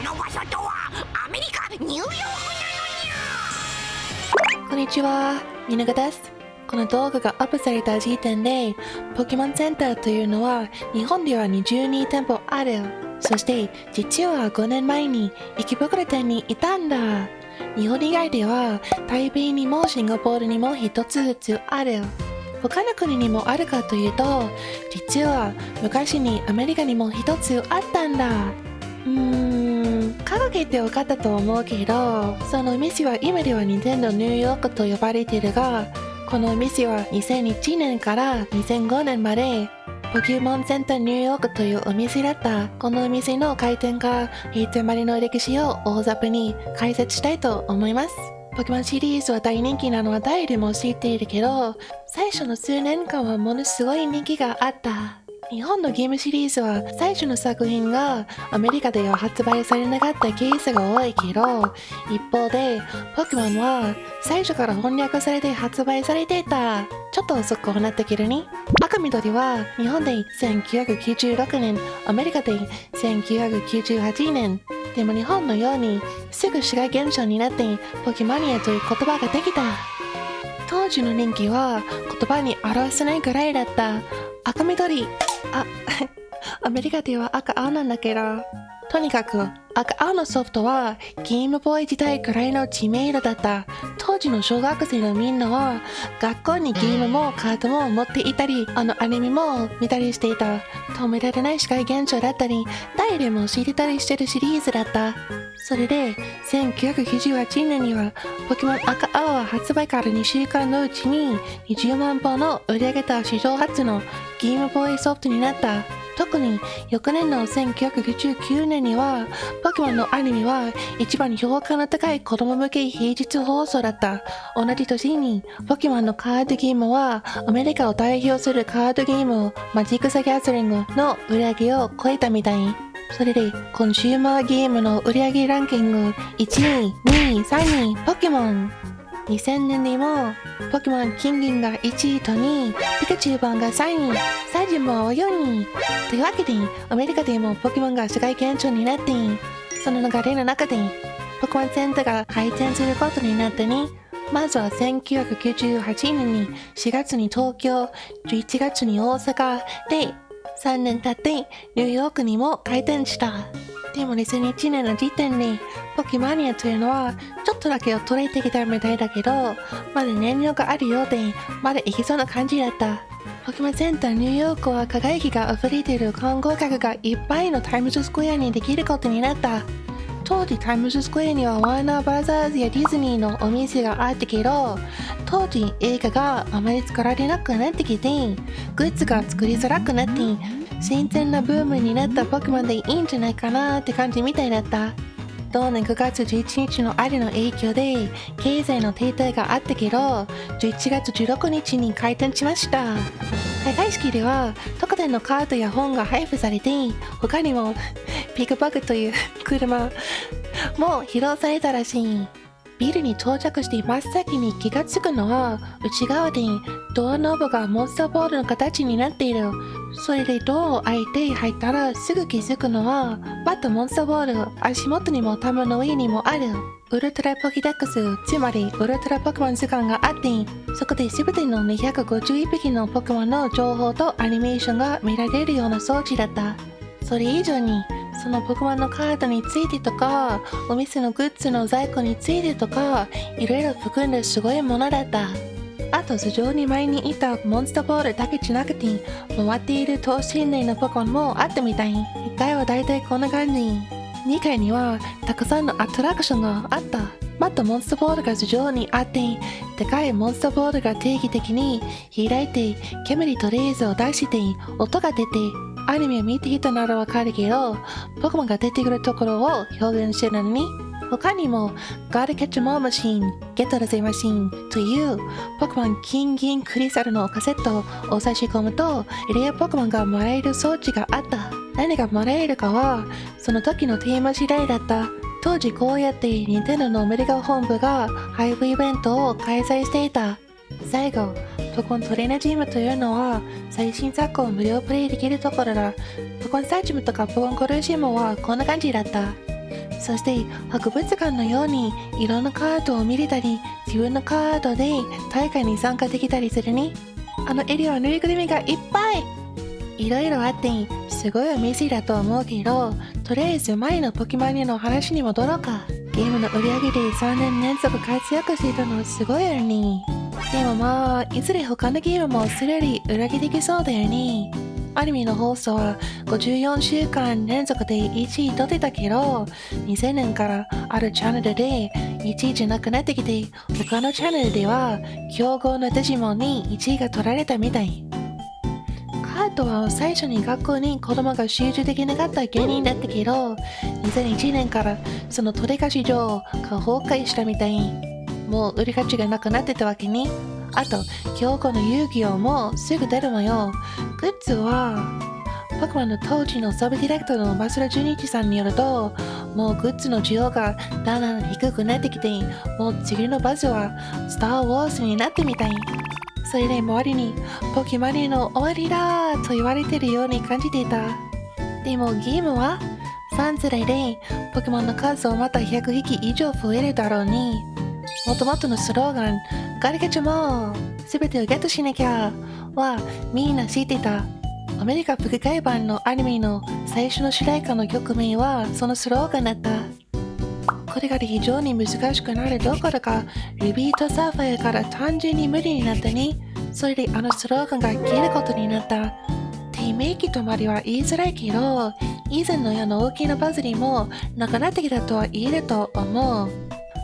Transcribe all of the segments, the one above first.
の場所とはアメリカ・ニューヨークなのにゃ。こんにちは、みぬがです。この動画がアップされた時点で、ポケモンセンターというのは日本では22店舗ある。そして実は5年前に池袋店にいたんだ。日本以外では台北にもシンガポールにも一つずつある。他の国にもあるかというと、実は昔にアメリカにも一つあったんだ。掲げて分かったと思うけど、そのお店は今ではニンテンドーニューヨークと呼ばれているが、このお店は2001年から2005年までポケモンセンターニューヨークというお店だった。このお店の開店から閉店までの歴史を大雑把に解説したいと思います。ポケモンシリーズは大人気なのは誰でも知っているけど、最初の数年間はものすごい人気があった。日本のゲームシリーズは最初の作品がアメリカでは発売されなかったケースが多いけど、一方でポケモンは最初から翻訳されて発売されていた。ちょっと遅くなったけどね。赤緑は日本で1996年、アメリカで1998年。でも日本のようにすぐ市街現象になってポケマニアという言葉ができた。当時の人気は言葉に表せないくらいだった。赤緑。アメリカでは赤青なんだけど、とにかく赤青のソフトはゲームボーイ時代くらいの知名度だった。当時の小学生のみんなは学校にゲームもカードも持っていたり、アニメも見たりしていた。止められない視界現象だったり、誰でも知れたりしてるシリーズだった。それで1998年にはポケモン赤青は発売から2週間のうちに20万本の売り上げた史上初のゲームボーイソフトになった。特に翌年の1999年にはポケモンのアニメは一番評価の高い子供向け平日放送だった。同じ年にポケモンのカードゲームはアメリカを代表するカードゲームマジック・ザ・ギャザリングの売り上げを超えたみたい。それでコンシューマーゲームの売り上げランキング1位、2位、3位ポケモン。2000年にもポケモン金銀が1位と2位、ピカチュウ版が3位、サジも4位。というわけでアメリカでもポケモンが世界現象になって、その流れの中でポケモンセンターが開店することになったね。まずは1998年に4月に東京、11月に大阪で、3年経ってニューヨークにも開店した。でも2001年の時点でポケマニアというのはちょっとだけ衰えてきたみたいだけど、まだ燃料があるようでまだいけそうな感じだった。ポケモンセンターニューヨークは輝きが溢れている観光客がいっぱいのタイムズスクエアにできることになった。当時タイムズスクエアにはワーナーブラザーズやディズニーのお店があったけど、当時映画があまり作られなくなってきてグッズが作りづらくなって新鮮なブームになったポケモンでいいんじゃないかなって感じみたいだった。同年9月11日のあれの影響で経済の停滞があったけど、11月16日に開店しました。開会式では特典のカードや本が配布されて、他にもピグバグという車も披露されたらしい。ビルに到着して真っ先に気がつくのは、内側でドアノブがモンスターボールの形になっている。それでドアを開いて入ったらすぐ気づくのは、またモンスターボール足元にも頭の上にもある。ウルトラポケデックス、つまりウルトラポケモン図鑑があって、そこで全ての251匹のポケモンの情報とアニメーションが見られるような装置だった。それ以上にそのポケモンのカードについてとか、お店のグッズの在庫についてとか、いろいろ含んですごいものだった。あと頭上に前にいたモンスターボールだけじゃなくて、回っている等身大のポケモンもあったみたい。1階はだいたいこんな感じ。2階にはたくさんのアトラクションがあった。またモンスターボールが頭上にあって、でかいモンスターボールが定期的に開いて煙とレーザーを出して音が出て、アニメを見ていたならわかるけど、ポケモンが出てくるところを表現してるのに、他にも Gotta Catch More Machine, Get the Machine というポケモン金銀クリスタルのカセットを差し込むとレアポケモンがもらえる装置があった。何がもらえるかはその時のテーマ次第だった。当時こうやってニンテンドーのアメリカ本部が配布イベントを開催していた。最後、ポケモントレーナージムというのは最新作を無料プレイできるところだ。ポケモンスタジムとかポケモンコルシウムはこんな感じだった。そして博物館のようにいろんなカードを見れたり、自分のカードで大会に参加できたりするね。あのエリアはぬいぐるみがいっぱい。いろいろあってすごいお店だと思うけど、とりあえず前のポケモンの話に戻ろうか。ゲームの売り上げで3年連続活躍していたのすごいよね。でもまあ、いずれ他のゲームもそれより裏切りきそうだよね。アニメの放送は54週間連続で1位取ってたけど、2000年からあるチャンネルで1位じゃなくなってきて、他のチャンネルでは競合のデジモンに1位が取られたみたい。カートは最初に学校に子供が集中できなかった原因だったけど、2001年からその取り貸し場が崩壊したみたい。もう売り価値がなくなってたわけね。あと、競合の遊戯王もすぐ出るわよ。グッズは、ポケモンの当時のサブディレクターの増田純一さんによると、もうグッズの需要がだんだん低くなってきて、もう次のバズはスター・ウォーズになってみたい。それで周りにポケモンの終わりだと言われてるように感じていた。でもゲームは3世代でポケモンの数をまた100匹以上増えるだろうに。もともとのスローガン、ガリガチャも全てをゲットしなきゃはみんな知っていた。アメリカ吹き替え版のアニメの最初の主題歌の曲名はそのスローガンだった。これが非常に難しくなるどころか、ルビーとサファイアから単純に無理になったね。それであのスローガンが消えることになった。低迷期とまでは言いづらいけど、以前のような大きなバズりもなくなってきたとは言えると思う。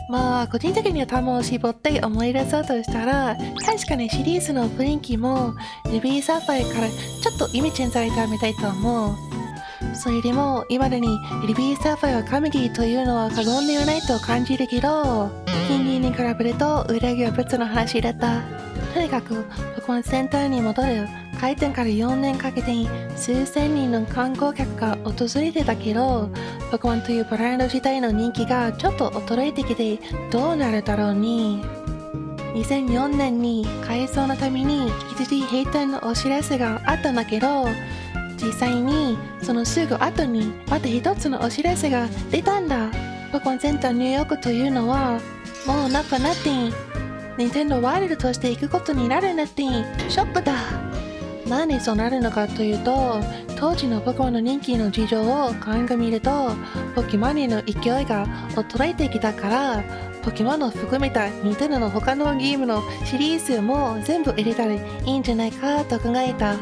まあ個人的には玉を絞って思い出そうとしたら、確かにシリーズの雰囲気もルビーサファイアからちょっとイメチェンされたみたいと思う。それでも今までにルビーサファイア神ゲーというのは過言ではないと感じるけど、近隣に比べると裏切りは別の話だった。とにかくポケモンセンターに戻る。開店から4年かけて数千人の観光客が訪れてたけど、ポケモンというブランド自体の人気がちょっと衰えてきてどうなるだろうに。2004年に改装のために一時閉店のお知らせがあったんだけど、実際にそのすぐ後にまた一つのお知らせが出たんだ。ポケモンセンターニューヨークというのはもうなくなって任天堂ワールドとして行くことになるんだって。ショックだ。なんでそうなるのかというと、当時のポケモンの人気の事情を鑑みると、ポケモンへの勢いが衰えてきたから、ポケモンを含めた任天堂の他のゲームのシリーズも全部入れたらいいんじゃないかと考えた。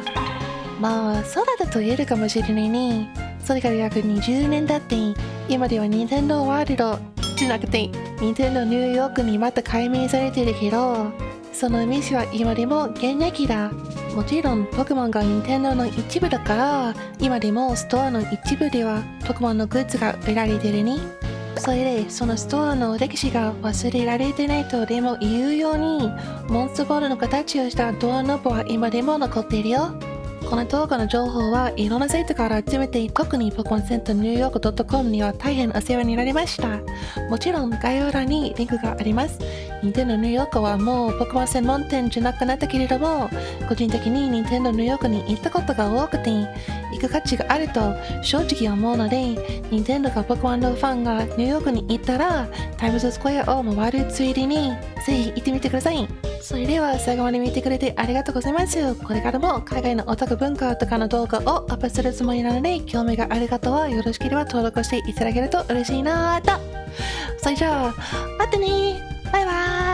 まあそうだったと言えるかもしれないね。それから約20年経って今では任天堂ワールドじゃなくて任天堂ニューヨークにまた改名されてるけど、その店は今でも現役だ。もちろんポケモンが任天堂の一部だから、今でもストアの一部ではポケモンのグッズが売られてるね。それでそのストアの歴史が忘れられてないとでも言うように、モンスターボールの形をしたドアノブは今でも残っているよ。この動画の情報はいろんなサイトから集めて、特にポケモンセンターニューヨーク .com には大変お世話になりました。もちろん概要欄にリンクがあります。任天堂ニューヨークはもうポケモン専門店じゃなくなったけれども、個人的に任天堂ニューヨークに行ったことが多くて、行く価値があると正直思うので、任天堂がポケモンのファンがニューヨークに行ったら、タイムズスクエアを回るついでにぜひ行ってみてください。それでは最後まで見てくれてありがとうございます。これからも海外のオタク文化とかの動画をアップするつもりなので、興味がある方はよろしければ登録していただけると嬉しいなぁと。それじゃあ、またね。バイバーイ。